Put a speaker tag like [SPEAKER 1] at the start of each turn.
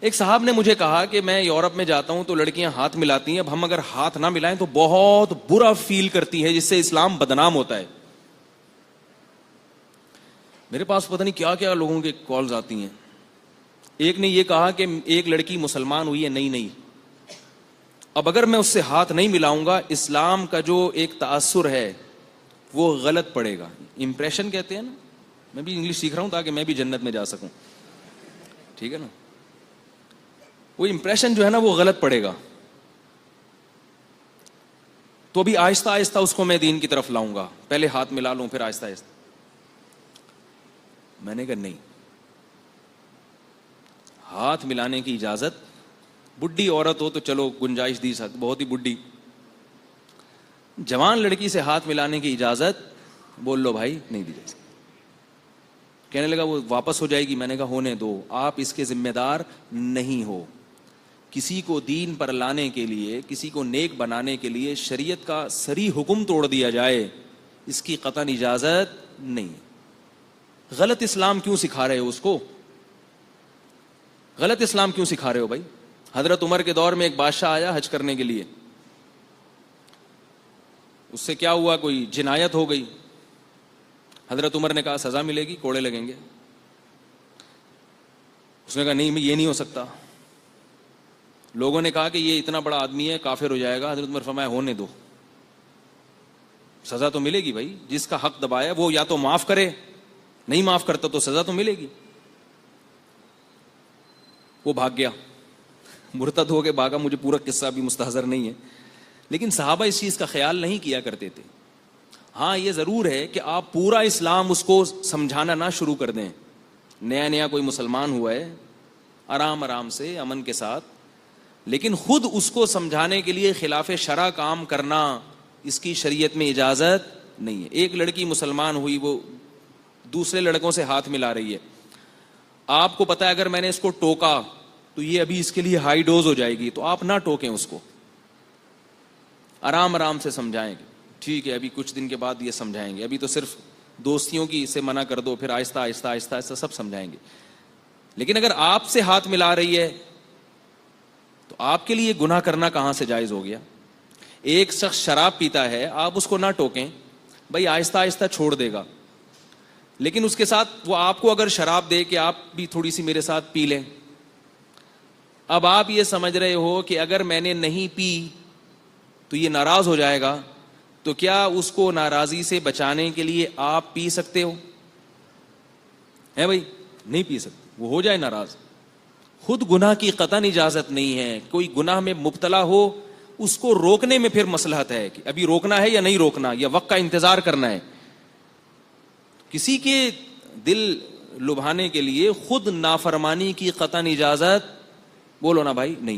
[SPEAKER 1] ایک صاحب نے مجھے کہا کہ میں یورپ میں جاتا ہوں تو لڑکیاں ہاتھ ملاتی ہیں, اب ہم اگر ہاتھ نہ ملائیں تو بہت برا فیل کرتی ہے, جس سے اسلام بدنام ہوتا ہے. میرے پاس پتہ نہیں کیا کیا لوگوں کے کالز آتی ہیں. ایک نے یہ کہا کہ ایک لڑکی مسلمان ہوئی ہے نئی, اب اگر میں اس سے ہاتھ نہیں ملاؤں گا, اسلام کا جو ایک تاثر ہے وہ غلط پڑے گا. امپریشن کہتے ہیں نا, میں بھی انگلش سیکھ رہا ہوں تاکہ میں بھی جنت میں جا سکوں, ٹھیک ہے نا. وہ امپریشن جو ہے نا وہ غلط پڑے گا. تو ابھی آہستہ آہستہ اس کو میں دین کی طرف لاؤں گا, پہلے ہاتھ ملا لوں پھر آہستہ آہستہ. میں نے کہا نہیں, ہاتھ ملانے کی اجازت, بڈھی عورت ہو تو چلو گنجائش دی سکتی, بہت ہی بڈھی. جوان لڑکی سے ہاتھ ملانے کی اجازت بول لو بھائی نہیں دی جا سکتی. کہنے لگا وہ واپس ہو جائے گی. میں نے کہا ہونے دو, آپ اس کے ذمہ دار نہیں ہو. کسی کو دین پر لانے کے لیے, کسی کو نیک بنانے کے لیے شریعت کا صریح حکم توڑ دیا جائے, اس کی قطعاً اجازت نہیں. غلط اسلام کیوں سکھا رہے ہو اس کو؟ غلط اسلام کیوں سکھا رہے ہو بھائی؟ حضرت عمر کے دور میں ایک بادشاہ آیا حج کرنے کے لیے, اس سے کیا ہوا, کوئی جنایت ہو گئی. حضرت عمر نے کہا سزا ملے گی, کوڑے لگیں گے. اس نے کہا نہیں یہ نہیں ہو سکتا. لوگوں نے کہا کہ یہ اتنا بڑا آدمی ہے کافر ہو جائے گا. حضرت عمر فرمایا ہونے دو, سزا تو ملے گی بھائی. جس کا حق دبایا وہ یا تو معاف کرے, نہیں معاف کرتا تو سزا تو ملے گی. وہ بھاگ گیا, مرتد ہو کے بھاگا. مجھے پورا قصہ بھی مستحضر نہیں ہے, لیکن صحابہ اس چیز کا خیال نہیں کیا کرتے تھے. ہاں یہ ضرور ہے کہ آپ پورا اسلام اس کو سمجھانا نہ شروع کر دیں. نیا نیا کوئی مسلمان ہوا ہے, آرام آرام سے امن کے ساتھ, لیکن خود اس کو سمجھانے کے لیے خلاف شرع کام کرنا اس کی شریعت میں اجازت نہیں ہے. ایک لڑکی مسلمان ہوئی, وہ دوسرے لڑکوں سے ہاتھ ملا رہی ہے. آپ کو پتا ہے اگر میں نے اس کو ٹوکا تو یہ ابھی اس کے لیے ہائی ڈوز ہو جائے گی, تو آپ نہ ٹوکیں اس کو, آرام آرام سے سمجھائیں گے. ٹھیک ہے ابھی کچھ دن کے بعد یہ سمجھائیں گے, ابھی تو صرف دوستیوں کی سے منع کر دو, پھر آہستہ آہستہ آہستہ آہستہ سب سمجھائیں گے. لیکن اگر آپ سے ہاتھ ملا رہی ہے تو آپ کے لیے گناہ کرنا کہاں سے جائز ہو گیا؟ ایک شخص شراب پیتا ہے, آپ اس کو نہ ٹوکیں بھائی, آہستہ آہستہ چھوڑ دے گا. لیکن اس کے ساتھ وہ آپ کو اگر شراب دے کہ آپ بھی تھوڑی سی میرے ساتھ پی لیں, اب آپ یہ سمجھ رہے ہو کہ اگر میں نے نہیں پی تو یہ ناراض ہو جائے گا, تو کیا اس کو ناراضی سے بچانے کے لیے آپ پی سکتے ہو؟ ہے بھائی, نہیں پی سکتے, وہ ہو جائے ناراض. خود گناہ کی قطعاً اجازت نہیں ہے. کوئی گناہ میں مبتلا ہو اس کو روکنے میں پھر مصلحت ہے کہ ابھی روکنا ہے یا نہیں روکنا, یا وقت کا انتظار کرنا ہے. کسی کے دل لبھانے کے لیے خود نافرمانی کی قطعاً اجازت بولو نا بھائی نہیں.